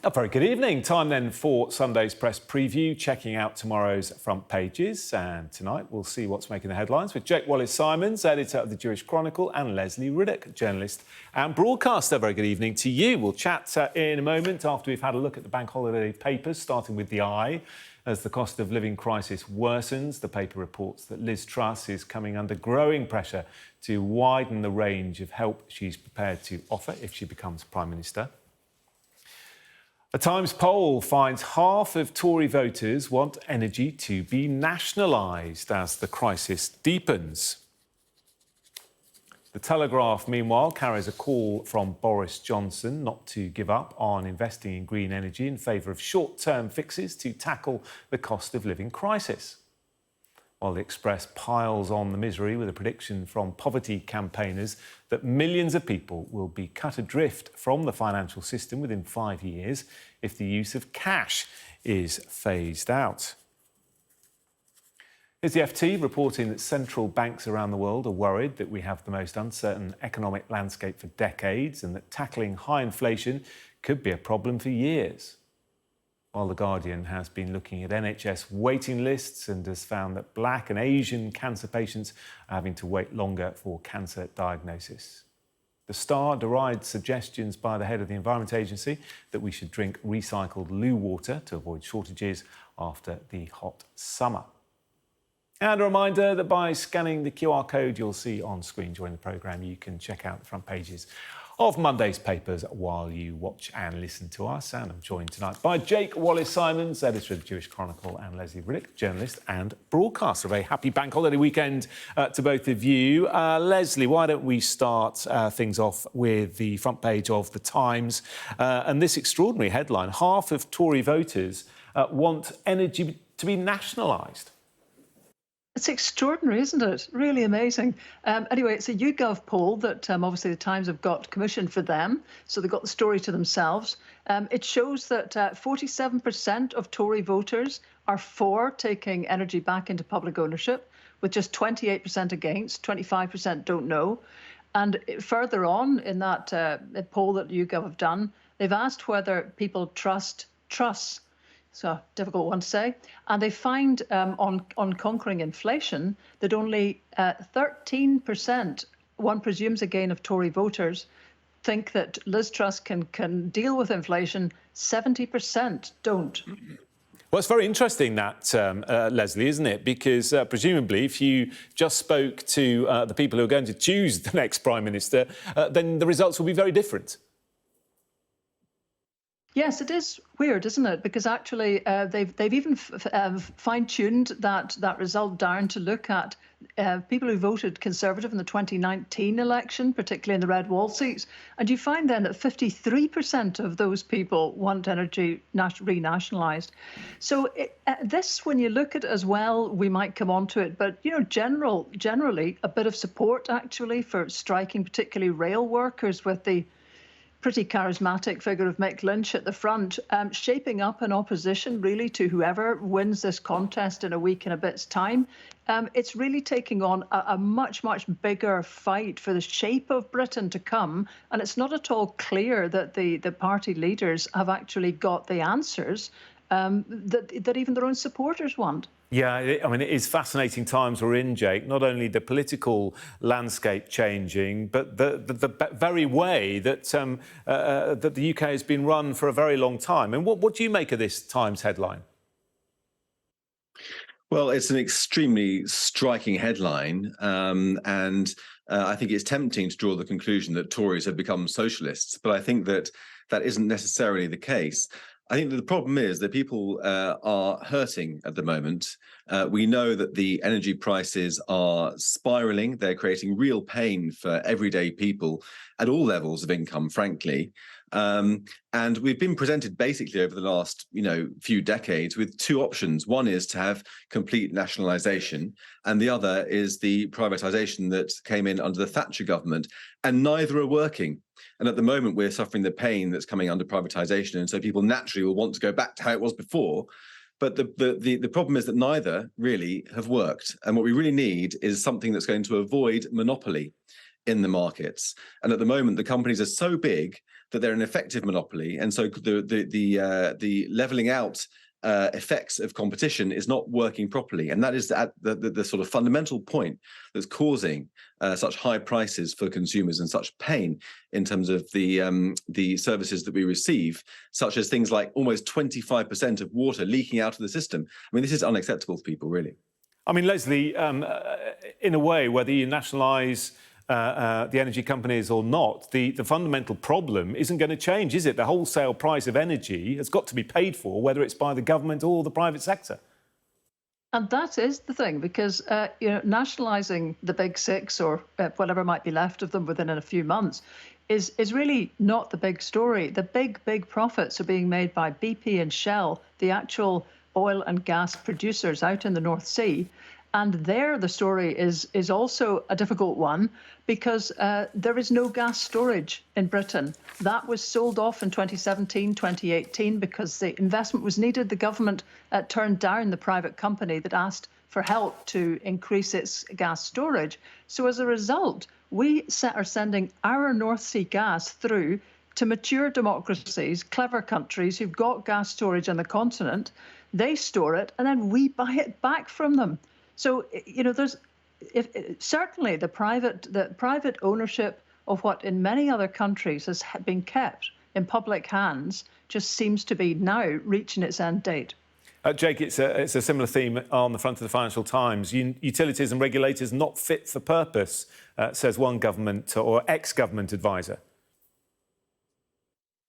A very good evening. Time then for Sunday's press preview, checking out tomorrow's front pages. And tonight we'll see what's making the headlines with Jake Wallis Simons, editor of the Jewish Chronicle, and Lesley Riddoch, journalist and broadcaster. Very good evening to you. We'll chat in a moment after we've had a look at the bank holiday papers, starting with the Eye. As the cost of living crisis worsens, the paper reports that Liz Truss is coming under growing pressure to widen the range of help she's prepared to offer if she becomes Prime Minister. A Times poll finds half of Tory voters want energy to be nationalised as the crisis deepens. The Telegraph, meanwhile, carries a call from Boris Johnson not to give up on investing in green energy in favour of short-term fixes to tackle the cost of living crisis. While the Express piles on the misery with a prediction from poverty campaigners that millions of people will be cut adrift from the financial system within 5 years if the use of cash is phased out. Here's the FT reporting that central banks around the world are worried that we have the most uncertain economic landscape for decades and that tackling high inflation could be a problem for years. While The Guardian has been looking at NHS waiting lists and has found that Black and Asian cancer patients are having to wait longer for cancer diagnosis. The Star derides suggestions by the head of the Environment Agency that we should drink recycled loo water to avoid shortages after the hot summer. And a reminder that by scanning the QR code you'll see on screen during the programme, you can check out the front pages of Monday's papers while you watch and listen to us. And I'm joined tonight by Jake Wallis Simons, editor of the Jewish Chronicle, and Lesley Riddoch, journalist and broadcaster. A very happy bank holiday weekend to both of you. Lesley, why don't we start things off with the front page of The Times and this extraordinary headline: half of Tory voters want energy to be nationalised. It's extraordinary, isn't it? Really amazing. Anyway, it's a YouGov poll that obviously the Times have got commissioned for them, so they've got the story to themselves. It shows that 47% of Tory voters are for taking energy back into public ownership, with just 28% against, 25% don't know. And further on in that poll that YouGov have done, they've asked whether people trust Truss. So difficult one to say. And they find on conquering inflation that only 13%, one presumes again of Tory voters, think that Liz Truss can deal with inflation. 70% don't. Well, it's very interesting that, Lesley, isn't it? Because presumably if you just spoke to the people who are going to choose the next Prime Minister, then the results will be very different. Yes, it is weird, isn't it? Because actually they've even fine-tuned that result down to look at people who voted Conservative in the 2019 election, particularly in the red wall seats. And you find then that 53% of those people want energy renationalised. So this, when you look at it as well, we might come on to it. But, you know, generally a bit of support actually for striking particularly rail workers, with the pretty charismatic figure of Mick Lynch at the front, shaping up an opposition really to whoever wins this contest in a week and a bit's time. It's really taking on a much, much bigger fight for the shape of Britain to come. And it's not at all clear that the party leaders have actually got the answers that even their own supporters want. Yeah, I mean, it is fascinating times we're in, Jake. Not only the political landscape changing, but the very way that that the UK has been run for a very long time. And what do you make of this Times headline? Well, it's an extremely striking headline, and I think it's tempting to draw the conclusion that Tories have become socialists, but I think that isn't necessarily the case. I think that the problem is that people are hurting at the moment. We know that the energy prices are spiraling. They're creating real pain for everyday people at all levels of income, frankly. And we've been presented basically over the last, few decades with two options. One is to have complete nationalisation, and the other is the privatisation that came in under the Thatcher government, and neither are working. And at the moment, we're suffering the pain that's coming under privatisation, and so people naturally will want to go back to how it was before. But the problem is that neither really have worked. And what we really need is something that's going to avoid monopoly in the markets. And at the moment, the companies are so big that they're an effective monopoly, and so the levelling out effects of competition is not working properly, and that is at the sort of fundamental point that's causing such high prices for consumers and such pain in terms of the services that we receive, such as things like almost 25% of water leaking out of the system. I mean, this is unacceptable for people, really. I mean, Lesley, in a way, whether you nationalise the energy companies or not, the fundamental problem isn't going to change, is it? The wholesale price of energy has got to be paid for, whether it's by the government or the private sector. And that is the thing, because nationalising the big six or whatever might be left of them within a few months is really not the big story. The big profits are being made by BP and Shell, the actual oil and gas producers out in the North Sea. And there the story is also a difficult one, because there is no gas storage in Britain. That was sold off in 2017, 2018, because the investment was needed. The government turned down the private company that asked for help to increase its gas storage. So as a result, we are sending our North Sea gas through to mature democracies, clever countries who've got gas storage on the continent. They store it, and then we buy it back from them. So, there's certainly the private ownership of what in many other countries has been kept in public hands just seems to be now reaching its end date. Jake, it's a similar theme on the front of the Financial Times. Utilities and regulators not fit for purpose, says one government or ex-government advisor.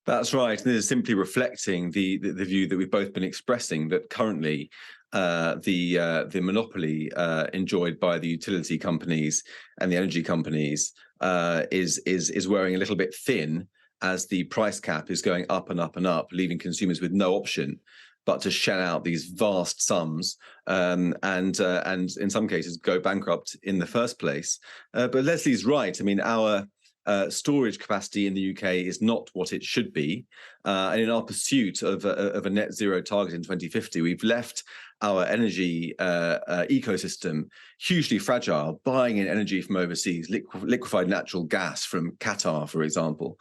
That's right. This is simply reflecting the view that we've both been expressing, that currently the monopoly enjoyed by the utility companies and the energy companies is wearing a little bit thin as the price cap is going up and up and up, leaving consumers with no option but to shell out these vast sums and in some cases go bankrupt in the first place. But Lesley's right. I mean, our storage capacity in the UK is not what it should be. And in our pursuit of a net zero target in 2050, we've left our energy ecosystem hugely fragile, buying in energy from overseas, liquefied natural gas from Qatar, for example,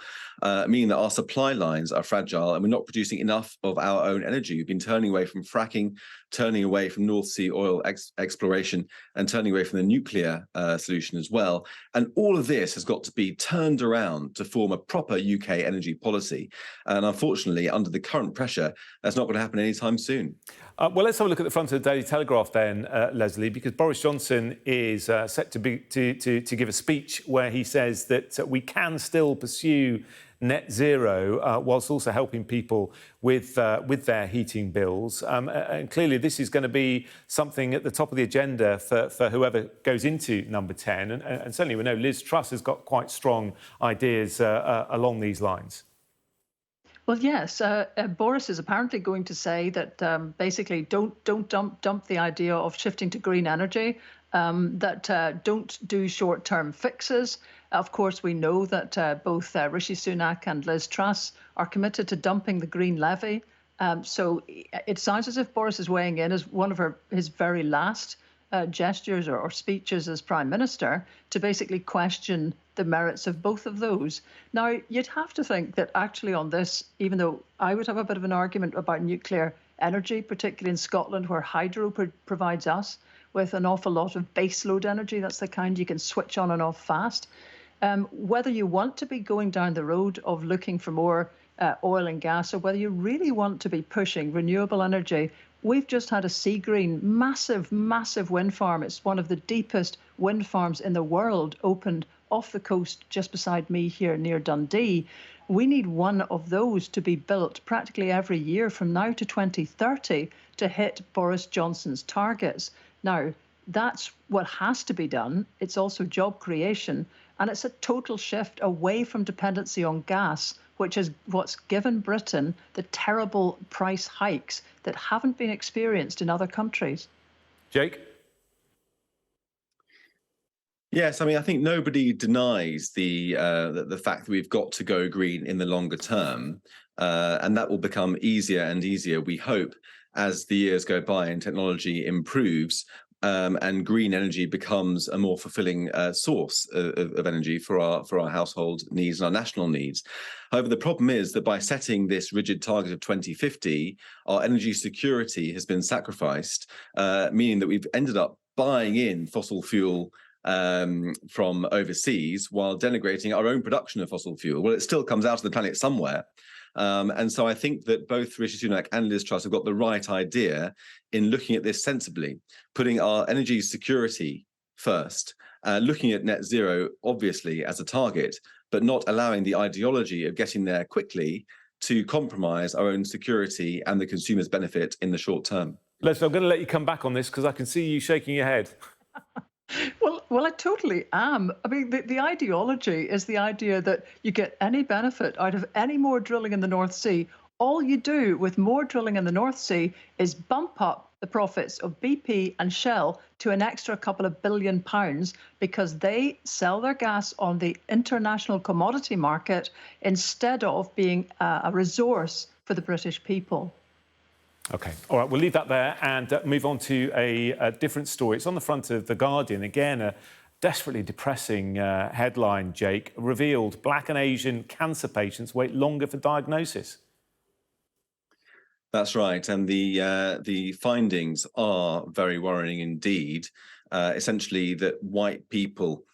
meaning that our supply lines are fragile and we're not producing enough of our own energy. We've been turning away from fracking, turning away from North Sea oil exploration, and turning away from the nuclear solution as well. And all of this has got to be turned around to form a proper UK energy policy. And unfortunately, under the current pressure, that's not going to happen anytime soon. Well, let's have a look at the front of the Daily Telegraph then, Lesley, because Boris Johnson is set to give a speech where he says that we can still pursue net zero whilst also helping people with their heating bills. And clearly this is going to be something at the top of the agenda for whoever goes into number 10. And certainly we know Liz Truss has got quite strong ideas along these lines. Well, yes, Boris is apparently going to say that basically don't dump the idea of shifting to green energy, that don't do short-term fixes. Of course, we know that both Rishi Sunak and Liz Truss are committed to dumping the green levy. So it sounds as if Boris is weighing in as one of his very last gestures or speeches as Prime Minister to basically question the merits of both of those. Now, you'd have to think that actually on this, even though I would have a bit of an argument about nuclear energy, particularly in Scotland, where hydro provides us with an awful lot of baseload energy, that's the kind you can switch on and off fast. Whether you want to be going down the road of looking for more oil and gas, or whether you really want to be pushing renewable energy, we've just had a Seagreen massive wind farm. It's one of the deepest wind farms in the world, opened off the coast just beside me here near Dundee. We need one of those to be built practically every year from now to 2030 to hit Boris Johnson's targets. Now, that's what has to be done. It's also job creation, and it's a total shift away from dependency on gas, which is what's given Britain the terrible price hikes that haven't been experienced in other countries. Jake? Yes, I mean, I think nobody denies the fact that we've got to go green in the longer term, and that will become easier and easier, we hope, as the years go by and technology improves. and green energy becomes a more fulfilling source of energy for our household needs and our national needs. However, the problem is that by setting this rigid target of 2050, our energy security has been sacrificed, meaning that we've ended up buying in fossil fuel from overseas while denigrating our own production of fossil fuel. Well, it still comes out of the planet somewhere. And so I think that both Rishi Sunak and Liz Truss have got the right idea in looking at this sensibly, putting our energy security first, looking at net zero, obviously, as a target, but not allowing the ideology of getting there quickly to compromise our own security and the consumer's benefit in the short term. Lesley, I'm going to let you come back on this because I can see you shaking your head. Well, I totally am. I mean, the ideology is the idea that you get any benefit out of any more drilling in the North Sea. All you do with more drilling in the North Sea is bump up the profits of BP and Shell to an extra couple of £1 billion because they sell their gas on the international commodity market instead of being a resource for the British people. OK, all right, we'll leave that there and move on to a different story. It's on the front of The Guardian. Again, a desperately depressing headline, Jake. Revealed Black and Asian cancer patients wait longer for diagnosis. That's right. And the findings are very worrying indeed. Essentially, that white people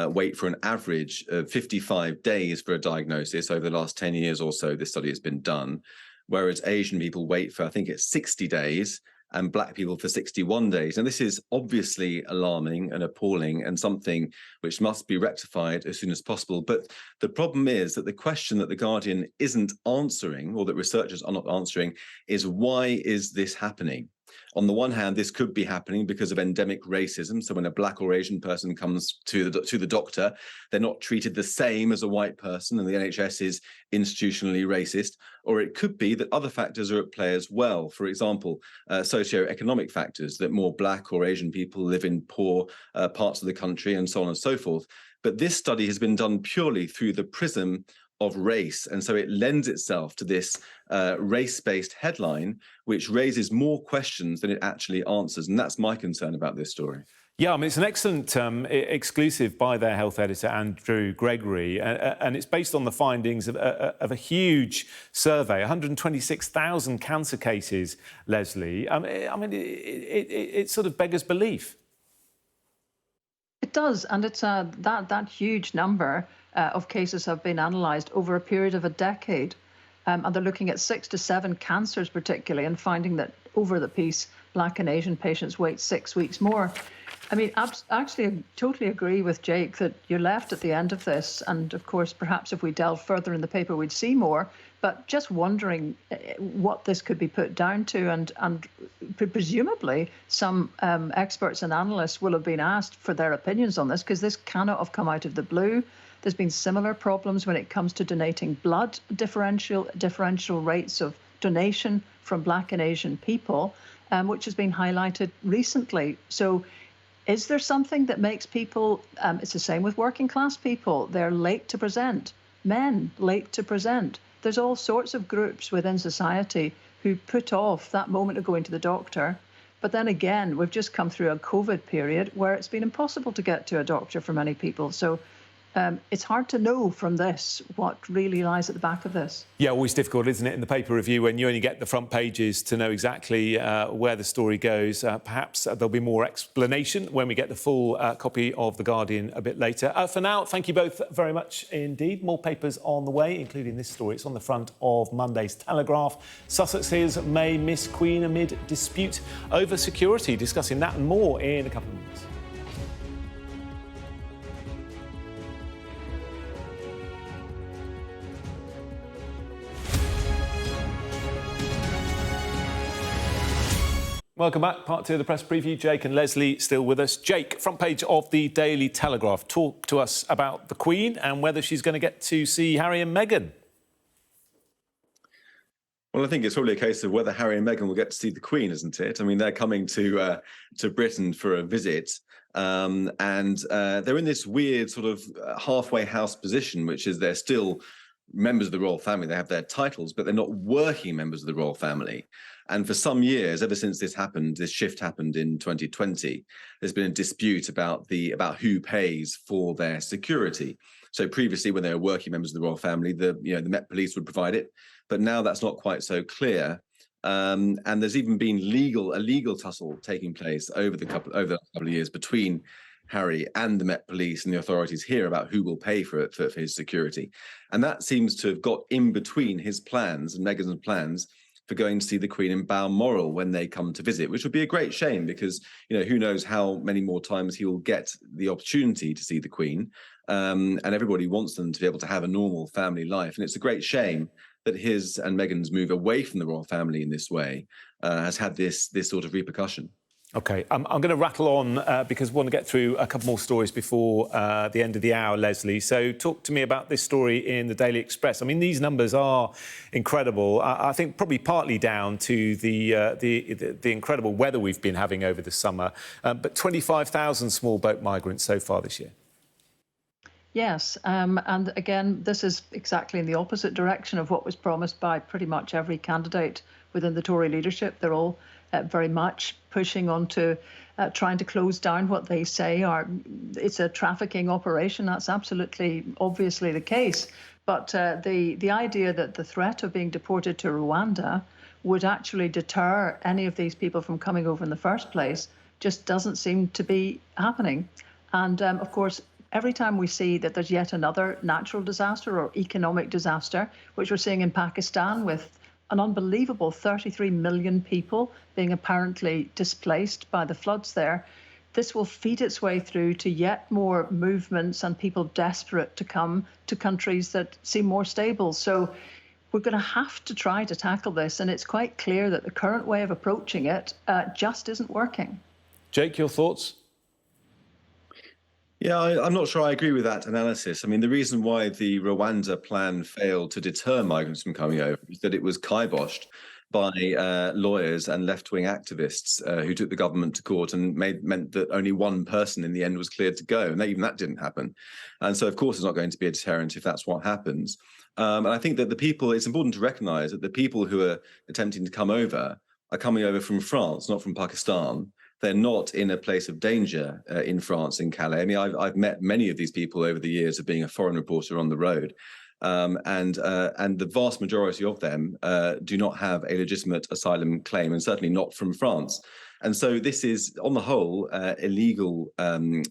wait for an average of 55 days for a diagnosis over the last 10 years or so. This study has been done. Whereas Asian people wait for, I think it's 60 days, and Black people for 61 days. And this is obviously alarming and appalling and something which must be rectified as soon as possible. But the problem is that the question that The Guardian isn't answering, or that researchers are not answering, is why is this happening? On the one hand, this could be happening because of endemic racism. So when a Black or Asian person comes to the doctor, they're not treated the same as a white person, and the NHS is institutionally racist. Or it could be that other factors are at play as well. For example, socioeconomic factors, that more Black or Asian people live in poor parts of the country, and so on and so forth. But this study has been done purely through the prism of race. And so it lends itself to this race-based headline, which raises more questions than it actually answers. And that's my concern about this story. Yeah, I mean, it's an excellent exclusive by their health editor, Andrew Gregory, and it's based on the findings of a huge survey, 126,000 cancer cases, Lesley. I mean, it sort of beggars belief. It does, and it's that huge number of cases have been analysed over a period of a decade. And they're looking at 6 to 7 cancers particularly, and finding that over the piece, Black and Asian patients wait 6 weeks more. I mean, actually, I totally agree with Jake that you're left at the end of this. And of course, perhaps if we delve further in the paper, we'd see more. But just wondering what this could be put down to. And presumably, some experts and analysts will have been asked for their opinions on this, because this cannot have come out of the blue. There's been similar problems when it comes to donating blood, differential rates of donation from Black and Asian people, which has been highlighted recently. So is there something that makes people, it's the same with working class people, they're late to present, men late to present. There's all sorts of groups within society who put off that moment of going to the doctor. But then again, we've just come through a COVID period where it's been impossible to get to a doctor for many people. So it's hard to know from this what really lies at the back of this. Yeah, always difficult, isn't it, in the paper review when you only get the front pages to know exactly where the story goes. Perhaps there'll be more explanation when we get the full copy of The Guardian a bit later. For now, thank you both very much indeed. More papers on the way, including this story. It's on the front of Monday's Telegraph. Sussex's may miss Queen amid dispute over security. Discussing that and more in a couple of minutes. Welcome back. Part 2 of the press preview. Jake and Lesley still with us. Jake, front page of the Daily Telegraph. Talk to us about the Queen and whether she's going to get to see Harry and Meghan. Well, I think it's probably a case of whether Harry and Meghan will get to see the Queen, isn't it? I mean, they're coming to Britain for a visit, and they're in this weird sort of halfway house position, which is they're still members of the royal family. They have their titles, but they're not working members of the royal family. And for some years, ever since this shift happened in 2020, there's been a dispute about who pays for their security. So previously, when they were working members of the royal family, the Met Police would provide it, but now that's not quite so clear. And there's even been a legal tussle taking place over the couple of years between Harry and the Met Police and the authorities here about who will pay for his security. And that seems to have got in between his plans and Meghan's plans for going to see the Queen in Balmoral when they come to visit, which would be a great shame because, who knows how many more times he will get the opportunity to see the Queen. And everybody wants them to be able to have a normal family life. And it's a great shame that his and Meghan's move away from the royal family in this way has had this sort of repercussion. OK, I'm going to rattle on because we want to get through a couple more stories before the end of the hour, Lesley. So talk to me about this story in the Daily Express. I mean, these numbers are incredible. I think probably partly down to the incredible weather we've been having over the summer. But 25,000 small boat migrants so far this year. Yes, and again, this is exactly in the opposite direction of what was promised by pretty much every candidate within the Tory leadership. They're all very much pushing on to trying to close down what they say it's a trafficking operation. That's absolutely obviously the case. But the idea that the threat of being deported to Rwanda would actually deter any of these people from coming over in the first place just doesn't seem to be happening. And of course, every time we see that there's yet another natural disaster or economic disaster, which we're seeing in Pakistan with an unbelievable 33 million people being apparently displaced by the floods there, this will feed its way through to yet more movements and people desperate to come to countries that seem more stable. So we're going to have to try to tackle this. And it's quite clear that the current way of approaching it just isn't working. Jake, your thoughts? Yeah, I'm not sure I agree with that analysis. I mean, the reason why the Rwanda plan failed to deter migrants from coming over is that it was kiboshed by lawyers and left-wing activists who took the government to court and meant that only one person in the end was cleared to go. And even that didn't happen. And so, of course, it's not going to be a deterrent if that's what happens. And I think that it's important to recognize that the people who are attempting to come over are coming over from France, not from Pakistan. They're not in a place of danger in France, in Calais. I mean, I've met many of these people over the years of being a foreign reporter on the road. And the vast majority of them do not have a legitimate asylum claim, and certainly not from France. And so this is, on the whole, illegal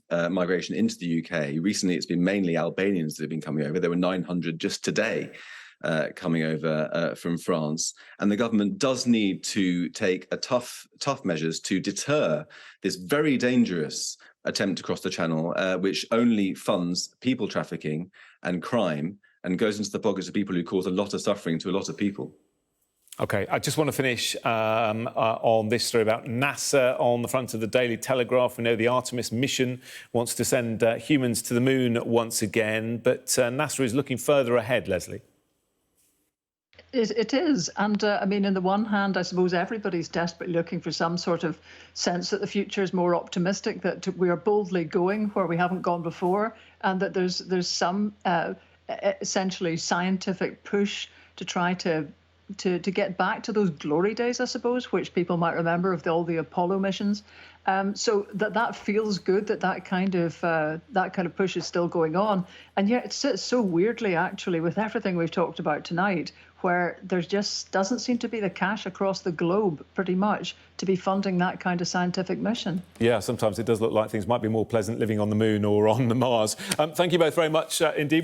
migration into the UK. Recently, it's been mainly Albanians that have been coming over. There were 900 just today coming over from France. And the government does need to take tough measures to deter this very dangerous attempt to cross the channel, which only funds people trafficking and crime and goes into the pockets of people who cause a lot of suffering to a lot of people. OK, I just want to finish on this story about NASA on the front of the Daily Telegraph. We know the Artemis mission wants to send humans to the moon once again, but NASA is looking further ahead, Lesley. It is. And I mean, on the one hand, I suppose everybody's desperately looking for some sort of sense that the future is more optimistic, that we are boldly going where we haven't gone before, and that there's some essentially scientific push to try to get back to those glory days, I suppose, which people might remember of all the Apollo missions. So that feels good that kind of push is still going on. And yet it sits so weirdly, actually, with everything we've talked about tonight, where there just doesn't seem to be the cash across the globe, pretty much, to be funding that kind of scientific mission. Yeah, sometimes it does look like things might be more pleasant living on the moon or on the Mars. Thank you both very much indeed.